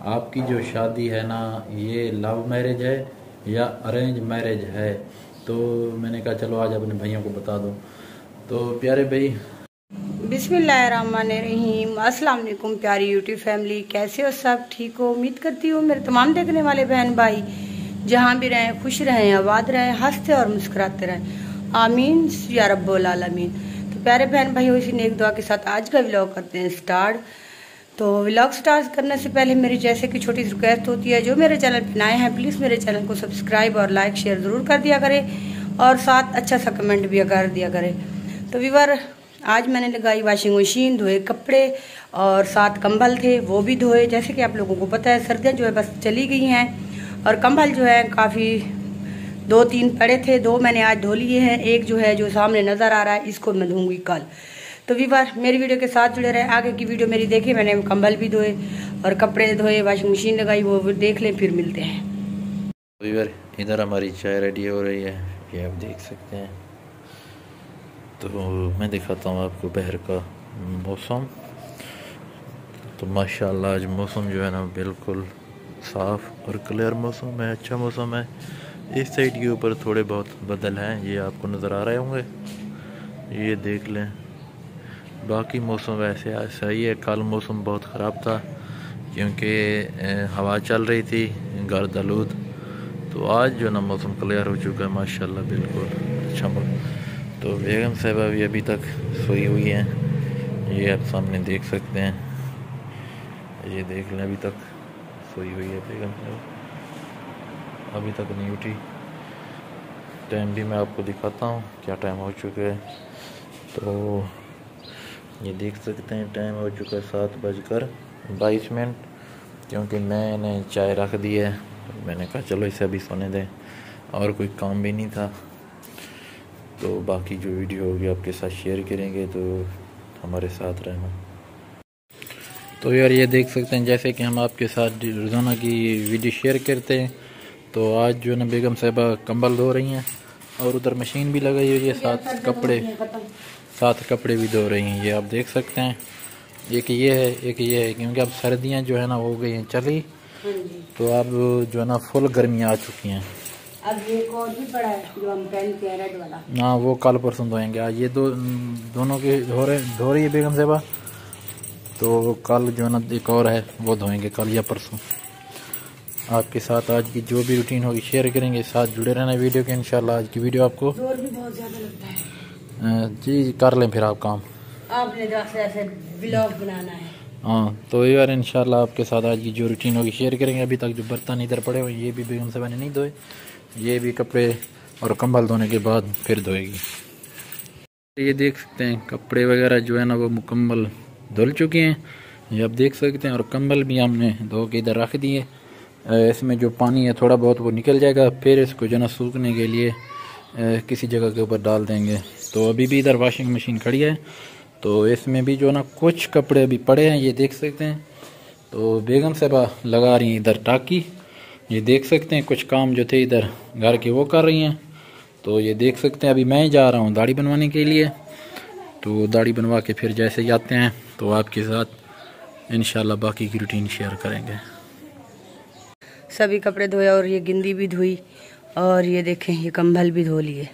आपकी जो शादी है ना, ये लव मैरिज है या अरेंज मैरिज है? तो मैंने कहा चलो आज अपने भाइयों को बता दो। तो प्यारे भाई, बिस्मिल्लाहिर्रहमानिर्रहीम, अस्सलाम वालेकुम प्यारी यूट्यूब फैमिली, कैसे हो? सब ठीक हो? उम्मीद करती हूँ मेरे तमाम देखने वाले बहन भाई जहाँ भी रहें खुश रहें, आबाद रहें, हंसते और मुस्कुराते रहें, आमीन या रब्बुल आलमीन। तो प्यारे बहन भाई, इसी नेक दुआ के साथ आज का व्लॉग करते हैं स्टार्ट। तो व्लॉग स्टार्ट करने से पहले मेरी जैसे कि छोटी सी रिक्वेस्ट होती है, जो मेरे चैनल पर नए हैं प्लीज़ मेरे चैनल को सब्सक्राइब और लाइक शेयर ज़रूर कर दिया करें और साथ अच्छा सा कमेंट भी कर दिया करें। तो व्यूअर, आज मैंने लगाई वॉशिंग मशीन, धोए कपड़े और 7 कंबल थे वो भी धोए। जैसे कि आप लोगों को पता है सर्दियाँ जो है बस चली गई हैं और कंबल जो है काफ़ी 2-3 पड़े थे, 2 मैंने आज धो लिए हैं, एक जो है जो सामने नज़र आ रहा है इसको मैं धोऊंगी कल। तो व्यूअर मेरी वीडियो के साथ जुड़े रहे, आगे की वीडियो मेरी देखिए। मैंने कंबल भी धोए और कपड़े धोए, वॉशिंग मशीन लगाई, वो देख लें, फिर मिलते हैं। व्यूअर इधर हमारी चाय रेडी हो रही है, ये आप देख सकते हैं। तो मैं दिखाता हूँ आपको बाहर का मौसम। तो माशाल्लाह आज मौसम जो है ना बिल्कुल साफ़ और क्लियर मौसम है, अच्छा मौसम है। इस साइड के ऊपर थोड़े बहुत बादल हैं, ये आपको नज़र आ रहे होंगे, ये देख लें। बाकी मौसम वैसे आज सही है। कल मौसम बहुत ख़राब था क्योंकि हवा चल रही थी गर्द आलूद। तो आज जो ना मौसम क्लियर हो चुका है माशाल्लाह, बिल्कुल अच्छा मौसम। तो बेगम साहिबा भी अभी तक सोई हुई हैं, ये आप सामने देख सकते हैं, ये देख लें अभी तक सोई हुई है बेगम साहिबा, अभी तक नहीं उठी। टाइम भी मैं आपको दिखाता हूँ क्या टाइम हो चुका है। तो ये देख सकते हैं टाइम हो चुका है 7:22, क्योंकि मैंने चाय रख दी है। मैंने कहा चलो इसे अभी सोने दें, और कोई काम भी नहीं था। तो बाकी जो वीडियो होगी आपके साथ शेयर करेंगे, तो हमारे साथ रहना। तो यार ये देख सकते हैं जैसे कि हम आपके साथ रोज़ाना की वीडियो शेयर करते हैं। तो आज जो ना बेगम साहिबा कंबल धो रही हैं और उधर मशीन भी लगाई हुई है, साथ कपड़े भी धो रही हैं, ये आप देख सकते हैं। एक ये है क्योंकि अब सर्दियाँ जो है ना हो गई हैं चली, तो अब जो है ना फुल गर्मियाँ आ चुकी हैं। अब ये और भी पड़ा है जो हम पहनते हैं रेड वाला, हाँ वो कल परसों धोएंगे। आज ये दोनों के धो रही है बेगम साहिबा, तो कल जो है ना एक और है वो धोएंगे कल या परसों। आपके साथ आज की जो भी रूटीन होगी शेयर करेंगे, साथ जुड़े रहना वीडियो के। इंशाल्लाह आज की वीडियो आपको जोर भी बहुत ज़्यादा लगता है। जी कर लें फिर आप काम, आपने ऐसे व्लॉग बनाना है। हाँ तो यार इंशाल्लाह आपके साथ आज की जो रूटीन होगी शेयर करेंगे। अभी तक जो बर्तन इधर पड़े हुए ये भी बेगम साहिबा ने नहीं धोए, ये भी कपड़े और कंबल धोने के बाद फिर धोएगी। ये देख सकते हैं कपड़े वगैरह जो है ना वो मुकम्मल धुल चुके हैं, ये आप देख सकते हैं। और कंबल भी हमने धो के इधर रख दिए, इसमें जो पानी है थोड़ा बहुत वो निकल जाएगा, फिर इसको जो ना सूखने के लिए किसी जगह के ऊपर डाल देंगे। तो अभी भी इधर वॉशिंग मशीन खड़ी है, तो इसमें भी जो ना कुछ कपड़े अभी पड़े हैं, ये देख सकते हैं। तो बेगम साहिबा लगा रही हैं इधर टाकी, ये देख सकते हैं। कुछ काम जो थे इधर घर के वो कर रही हैं। तो ये देख सकते हैं अभी मैं जा रहा हूँ दाढ़ी बनवाने के लिए, तो दाढ़ी बनवा के फिर जैसे ही आते हैं तो आपके साथ इंशाल्लाह बाकी की रूटीन शेयर करेंगे। सभी कपड़े धोए और ये गिंदी भी धोई, और ये देखें ये कंबल भी धो लिए।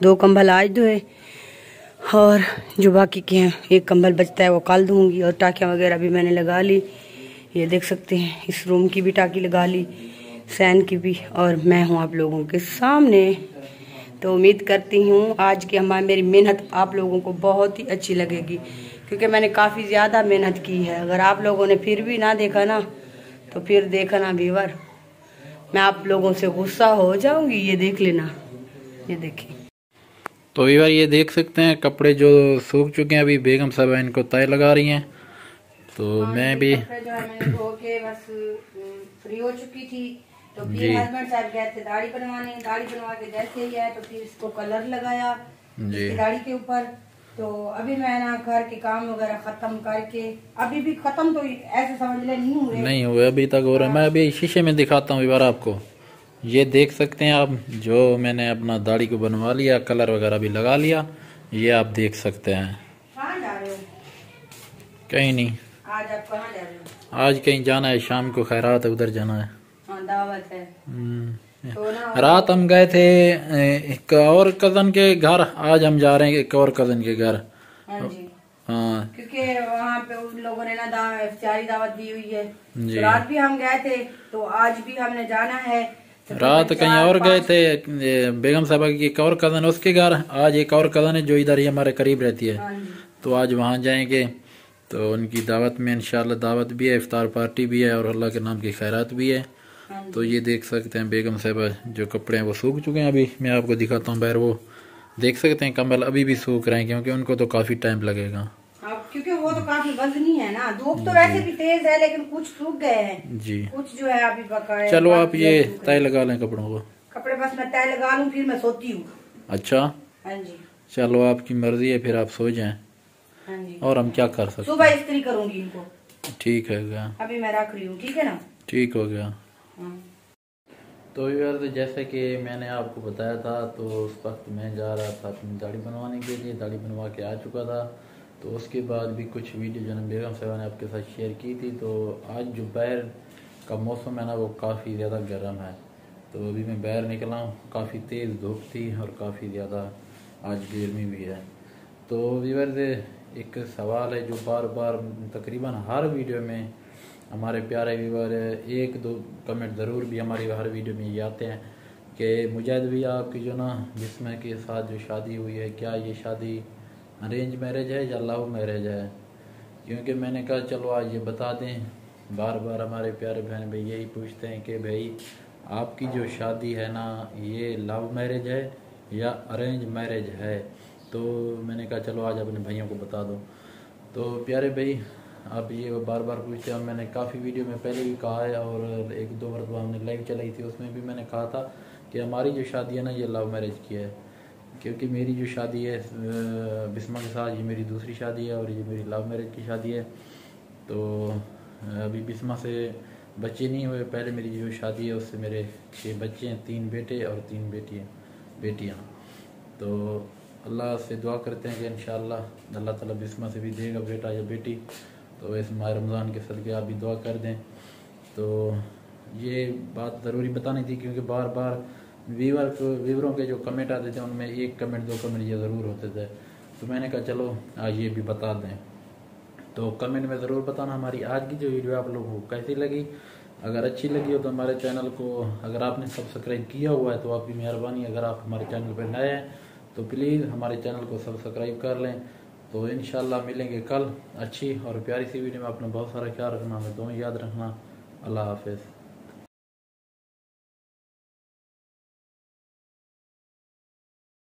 2 कंबल आज धोए और जो बाकी के हैं, एक कंबल बचता है वो कल धोऊंगी। और टाकियाँ वगैरह भी मैंने लगा ली, ये देख सकते हैं। इस रूम की भी टाकी लगा ली, सैन की भी, और मैं हूँ आप लोगों के सामने। तो उम्मीद करती हूँ आज की मेरी मेहनत आप लोगों को बहुत ही अच्छी लगेगी, क्योंकि मैंने काफ़ी ज़्यादा मेहनत की है। अगर आप लोगों ने फिर भी ना देखा ना, तो फिर देखना व्यूअर, मैं आप लोगों से गुस्सा हो जाऊंगी। ये देख लेना, ये देखिए। तो व्यूअर ये देख सकते हैं कपड़े जो सूख चुके हैं, अभी बेगम साहिबा इनको तय लगा रही हैं। तो मैं भी जो है मैंने धो के बस फ्री हो चुकी थी। तो फिर हस्बैंड साहब गए थे दाढ़ी बनवाने, दाढ़ी बनवा के जैसे ही आए तो फिर इसको कलर लगाया दाढ़ी के ऊपर। तो अभी मैं ना घर के काम वगैरह खत्म करके, अभी भी खत्म तो ऐसे समझ ले नहीं हुए अभी तक हो रहा है। मैं अभी शीशे में दिखाता हूँ एक बार आपको, ये देख सकते हैं आप। जो मैंने अपना दाढ़ी को बनवा लिया, कलर वगैरह भी लगा लिया, ये आप देख सकते हैं। कहाँ जा रहे हो? कहीं नहीं, आज आप कहाँ जा रहे हो? आज कहीं जाना है, शाम को खैरात है, उधर जाना है। हाँ, दावत है। तो रात हम गए थे एक और कजन के घर, आज हम जा रहे हैं एक और कजन के घर। हाँ जी, हाँ, क्योंकि वहाँ पे उन लोगों ने ना इफ्तारी दावत दी हुई है। जी। तो रात भी हम गए थे, तो आज भी हमने जाना है। तो रात कहीं और गए थे, बेगम साहबा की एक और कजन है उसके घर। आज एक और कजन है जो इधर ही हमारे करीब रहती है, हाँ जी। तो आज वहाँ जाएंगे। तो उनकी दावत में इंशाल्लाह दावत भी है, इफ्तार पार्टी भी है और अल्लाह के नाम की खैरात भी है। तो ये देख सकते हैं बेगम साहबा जो कपड़े हैं वो सूख चुके हैं। अभी मैं आपको दिखाता हूँ बाहर, वो देख सकते हैं कंबल अभी भी सूख रहे हैं, क्योंकि उनको तो काफी टाइम लगेगा। क्योंकि वो तो काफी वजनी है ना, धूप तो वैसे भी तेज है, लेकिन कुछ सूख गए हैं जी, कुछ जो है अभी बकाया। चलो आप ये तय लगा लें कपड़ों को। कपड़े बस मैं तय लगा लूं, फिर मैं सोती हूँ। अच्छा, हाँ जी, चलो आपकी मर्जी है, फिर आप सो जाएं। हाँ जी, और हम क्या कर सकते हैं। सुबह इस्त्री करूंगी इनको। ठीक है गया, अभी मैं रख रही हूँ, ठीक है ना। ठीक हो गया। हाँ। तो यार जैसे कि मैंने आपको बताया था, तो उस वक्त मैं जा रहा था अपनी दाढ़ी बनवाने के लिए, दाढ़ी बनवा के आ चुका था। तो उसके बाद भी कुछ वीडियो जो है बेगम साहबा ने आपके साथ शेयर की थी। तो आज जो बाहर का मौसम है ना, वो काफ़ी ज़्यादा गर्म है। तो अभी मैं बाहर निकला हूँ, काफ़ी तेज़ धूप थी और काफ़ी ज़्यादा आज गर्मी भी है। तो व्यूअर्स, एक सवाल है जो बार बार तकरीबन हर वीडियो में हमारे प्यारे व्यूअर एक दो कमेंट ज़रूर भी हमारी हर वीडियो में ये आते हैं कि मुजाहिद भैया आपकी जो ना बिस्मा के साथ जो शादी हुई है, क्या ये शादी अरेंज मैरिज है या लव मैरिज है। क्योंकि मैंने कहा चलो आज ये बता दें, बार बार हमारे प्यारे बहन भाई यही पूछते हैं कि भाई आपकी जो शादी है ना, ये लव मैरिज है या अरेंज मैरिज है। तो मैंने कहा चलो आज अपने भाइयों को बता दो। तो प्यारे भाई, आप ये बार बार पूछते हैं, मैंने काफ़ी वीडियो में पहले भी कहा है और एक दो मरतबा हमने लाइव चलाई थी, उसमें भी मैंने कहा था कि हमारी जो शादी है ना, ये लव मैरिज की है। क्योंकि मेरी जो शादी है बिस्मा के साथ, ये मेरी दूसरी शादी है और ये मेरी लव मैरिज की शादी है। तो अभी बिस्मा से बच्चे नहीं हुए, पहले मेरी जो शादी है उससे मेरे 6 बच्चे हैं, 3 बेटे और 3 बेटियाँ। तो अल्लाह से दुआ करते हैं कि इंशाअल्लाह अल्लाह ताला बिस्मा से भी देगा बेटा या बेटी। तो इस माह रमज़ान के सदक़े आप भी दुआ कर दें। तो ये बात ज़रूरी बतानी थी, क्योंकि बार बार व्यूअरों के जो कमेंट आते थे उनमें एक कमेंट दो कमेंट ये ज़रूर होते थे। तो मैंने कहा चलो आज ये भी बता दें। तो कमेंट में ज़रूर बताना हमारी आज की जो वीडियो आप लोगों को कैसी लगी। अगर अच्छी लगी हो तो हमारे चैनल को, अगर आपने सब्सक्राइब किया हुआ है तो आपकी मेहरबानी, अगर आप हमारे चैनल पर नए हैं तो प्लीज़ हमारे चैनल को सब्सक्राइब कर लें। तो इंशाल्लाह मिलेंगे कल अच्छी और प्यारी सी वीडियो में। अपना बहुत सारा ख्याल रखना, हमें दुआ याद रखना। अल्लाह हाफ़िज़।